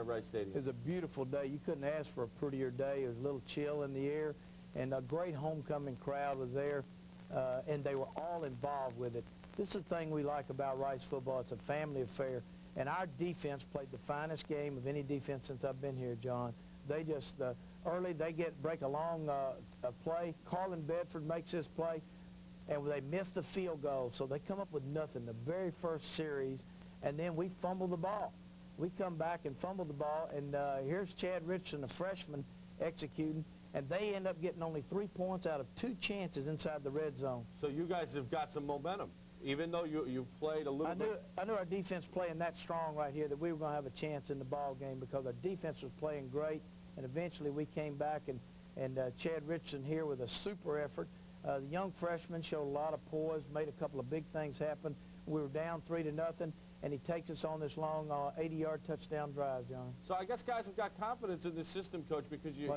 at Rice Stadium? It was a beautiful day. You couldn't ask for a prettier day. It was a little chill in the air, and a great homecoming crowd was there, and they were all involved with it. This is the thing we like about Rice football. It's a family affair, and our defense played the finest game of any defense since I've been here, John. They just, early they break a long play. Carlin Bedford makes this play, and they miss the field goal, so they come up with nothing the very first series, and then we fumble the ball. We come back and fumble the ball, and here's Chad Richardson, a freshman, executing, and they end up getting only 3 points out of 2 chances inside the red zone. So you guys have got some momentum, even though you played a little bit. I knew our defense playing that strong right here that we were going to have a chance in the ball game because our defense was playing great, and eventually we came back, and Chad Richardson here with a super effort. The young freshman showed a lot of poise, made a couple of big things happen. We were down 3-0, and he takes us on this long 80-yard touchdown drive, John. So I guess guys have got confidence in this system, Coach, because you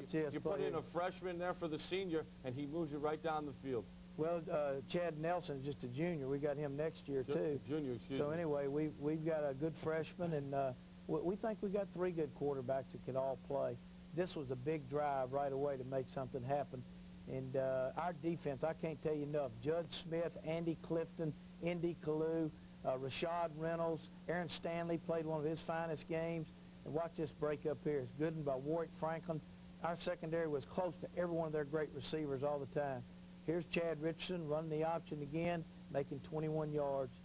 put in a freshman there for the senior, and he moves you right down the field. Well, Chad Nelson is just a junior. We got him next year, too. Junior, excuse me. So anyway, we've got a good freshman, and we think we got 3 good quarterbacks that can all play. This was a big drive right away to make something happen. And our defense, I can't tell you enough. Judd Smith, Andy Clifton, Indy Kalu, Rashad Reynolds, Aaron Stanley played one of his finest games. And watch this break up here. It's good by Warwick Franklin. Our secondary was close to every one of their great receivers all the time. Here's Chad Richardson running the option again, making 21 yards.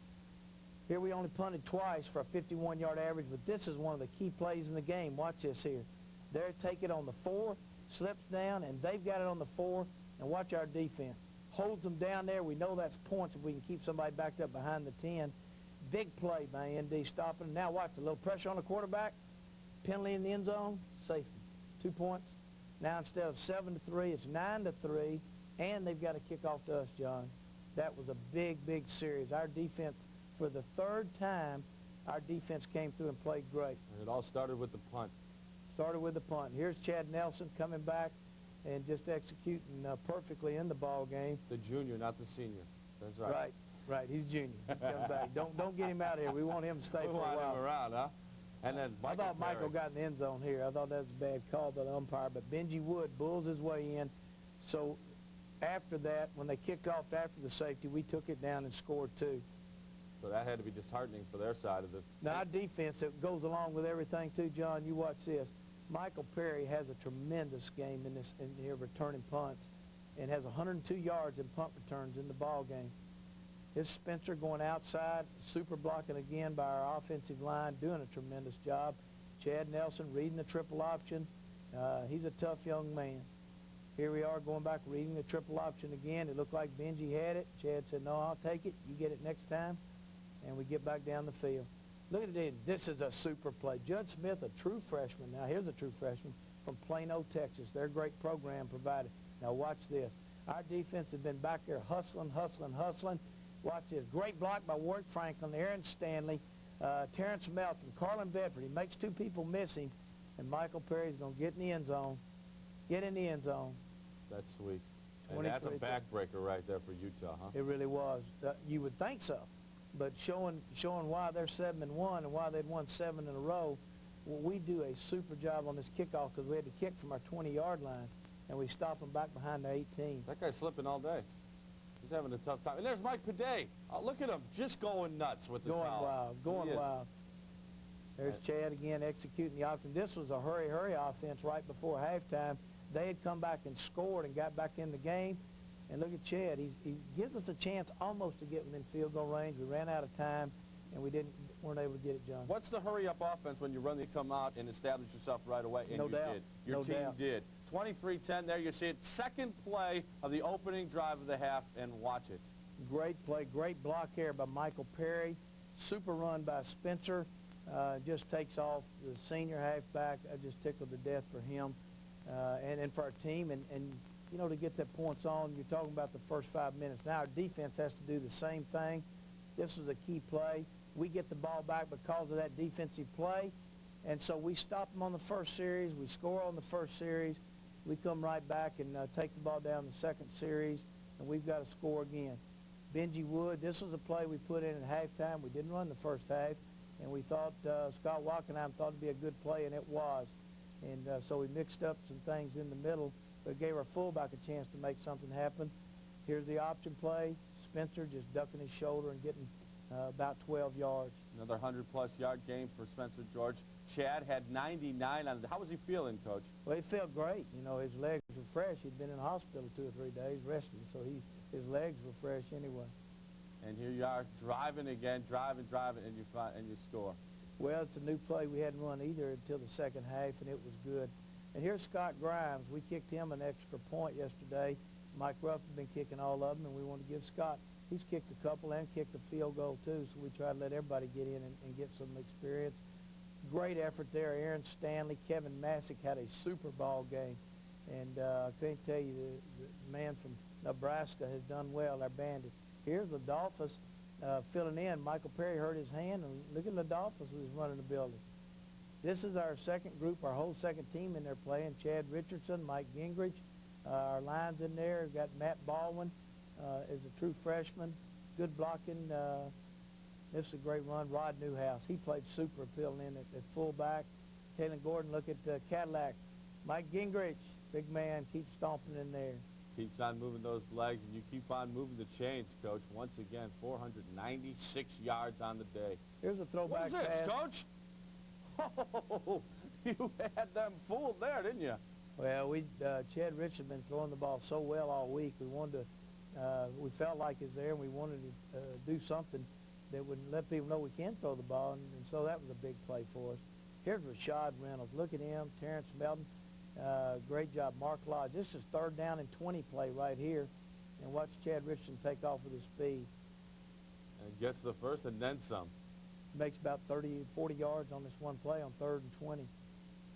Here we only punted twice for a 51-yard average, but this is one of the key plays in the game. Watch this here. They take it on the 4, slips down, and they've got it on the 4, and watch our defense. Holds them down there. We know that's points if we can keep somebody backed up behind the 10. Big play by ND stopping. Now watch, a little pressure on the quarterback. Penalty in the end zone, safety. 2 points. Now instead of 7-3, it's 9-3, and they've got to kick off to us, John. That was a big, big series. Our defense, for the 3rd time, our defense came through and played great. And it all started with the punt. Started with the punt. Here's Chad Nelson coming back and just executing perfectly in the ball game. The junior, not the senior. That's right. Right. He's junior. He's coming back. Don't get him out of here. We want him to stay for a while. We want him around, huh? And then I thought Michael got in the end zone here. I thought that was a bad call by the umpire, but Benji Wood bulls his way in. So after that, when they kicked off after the safety, we took it down and scored 2. So that had to be disheartening for their side of it. Now our defense that goes along with everything too, John. You watch this. Michael Perry has a tremendous game in here returning punts, and has 102 yards in punt returns in the ball game. Here's Spencer going outside, super blocking again by our offensive line, doing a tremendous job. Chad Nelson reading the triple option. He's a tough young man. Here we are going back reading the triple option again. It looked like Benji had it. Chad said, no, I'll take it. You get it next time. And we get back down the field. Look at it. This is a super play. Judd Smith, a true freshman. Now, here's a true freshman from Plano, Texas. Their great program provided. Now, watch this. Our defense has been back there hustling. Watch this. Great block by Warwick Franklin, Aaron Stanley, Terrence Melton, Carlin Bedford. He makes 2 people miss him, and Michael Perry's going to get in the end zone. Get in the end zone. That's sweet. And that's a backbreaker right there for Utah, huh? It really was. You would think so. But showing why they're 7-1 and why they'd won 7 in a row, well, we do a super job on this kickoff because we had to kick from our 20-yard line, and we stop them back behind the 18. That guy's slipping all day. He's having a tough time. And there's Mike Paday. Oh, look at him, just going nuts with the towel. Going wild. There's Chad again executing the option. This was a hurry offense right before halftime. They had come back and scored and got back in the game. And look at Chad. He gives us a chance almost to get within field goal range. We ran out of time, and we weren't able to get it, John. What's the hurry-up offense when you come out and establish yourself right away? And no you doubt. did. Your team did. 23-10 there. You see it. Second play of the opening drive of the half, and watch it. Great play. Great block here by Michael Perry. Super run by Spencer. Just takes off the senior halfback. I just tickled to death for him and for our team. And you know, to get the points on, you're talking about the first 5 minutes. Now our defense has to do the same thing. This was a key play. We get the ball back because of that defensive play. And so we stop them on the first series. We score on the first series. We come right back and take the ball down the second series, and we've got to score again. Benji Wood, this was a play we put in at halftime. We didn't run the first half, and we thought Scott Wackenheim thought it'd be a good play, and it was. And so we mixed up some things in the middle, but gave our fullback a chance to make something happen. Here's the option play. Spencer just ducking his shoulder and getting about 12 yards. Another 100-plus yard game for Spencer George. Chad had 99 on it. How was he feeling, Coach? Well, he felt great. You know, his legs were fresh. He'd been in the hospital 2 or 3 days resting, so his legs were fresh anyway. And here you are driving again, driving, and you score. Well, it's a new play. We hadn't run either until the second half, and it was good. And here's Scott Grimes. We kicked him an extra point yesterday. Mike Ruff had been kicking all of them, and we wanted to give Scott. He's kicked a couple and kicked a field goal too, so we tried to let everybody get in and get some experience. Great effort there. Aaron Stanley, Kevin Masick had a super ball game. And I can't tell you, the man from Nebraska has done well, our bandit. Here's Ladolphus filling in. Michael Perry hurt his hand, and look at Ladolphus who's running the building. This is our second group, our whole second team in there playing. Chad Richardson, Mike Gingrich, our lines in there. We've got Matt Baldwin is a true freshman. Good blocking. This is a great run. Rod Newhouse, he played super filling in at fullback. Kalen Gordon, look at Cadillac. Mike Gingrich, big man, keeps stomping in there. Keeps on moving those legs, and you keep on moving the chains, Coach. Once again, 496 yards on the day. Here's a throwback pass. What is this, pass. Coach? Oh, you had them fooled there, didn't you? Well, Chad Rich had been throwing the ball so well all week. We wanted to, we felt like it's there, and we wanted to do something that would let people know we can throw the ball, and so that was a big play for us. Here's Rashad Reynolds. Look at him, Terrence Melton. Great job, Mark Lodge. This is 3rd down and 20 play right here, and watch Chad Richardson take off with his speed. And gets the first and then some. Makes about 30, 40 yards on this one play on 3rd and 20.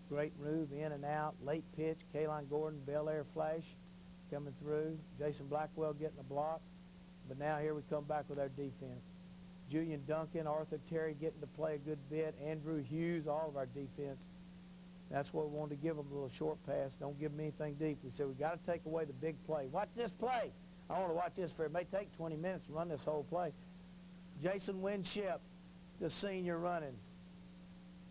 Great move, in and out, late pitch. Kalen Gordon, Bel Air flash coming through. Jason Blackwell getting a block. But now here we come back with our defense. Julian Duncan, Arthur Terry getting to play a good bit. Andrew Hughes, all of our defense. That's what we wanted to give them, a little short pass. Don't give them anything deep. We said we got to take away the big play. Watch this play. I want to watch this for it may take 20 minutes to run this whole play. Jason Winship, the senior running.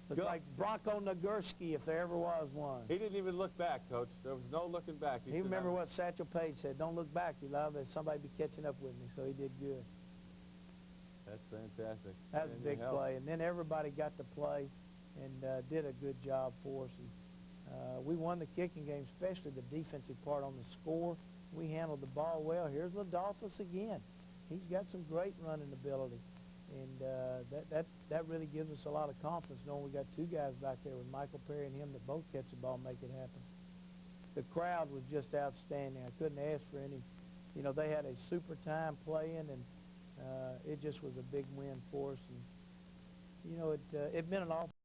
Looks like Bronco Nagurski if there ever was one. He didn't even look back, Coach. There was no looking back. He remember what Satchel Paige said, don't look back, you love it. Somebody be catching up with me, so he did good. That's fantastic. That was a big play. And then everybody got to play and did a good job for us. And, we won the kicking game, especially the defensive part on the score. We handled the ball well. Here's Ladolphus again. He's got some great running ability. And that really gives us a lot of confidence knowing we got 2 guys back there with Michael Perry and him that both catch the ball and make it happen. The crowd was just outstanding. I couldn't ask for any. You know, they had a super time playing, and it just was a big win for us. And, you know, it meant an awful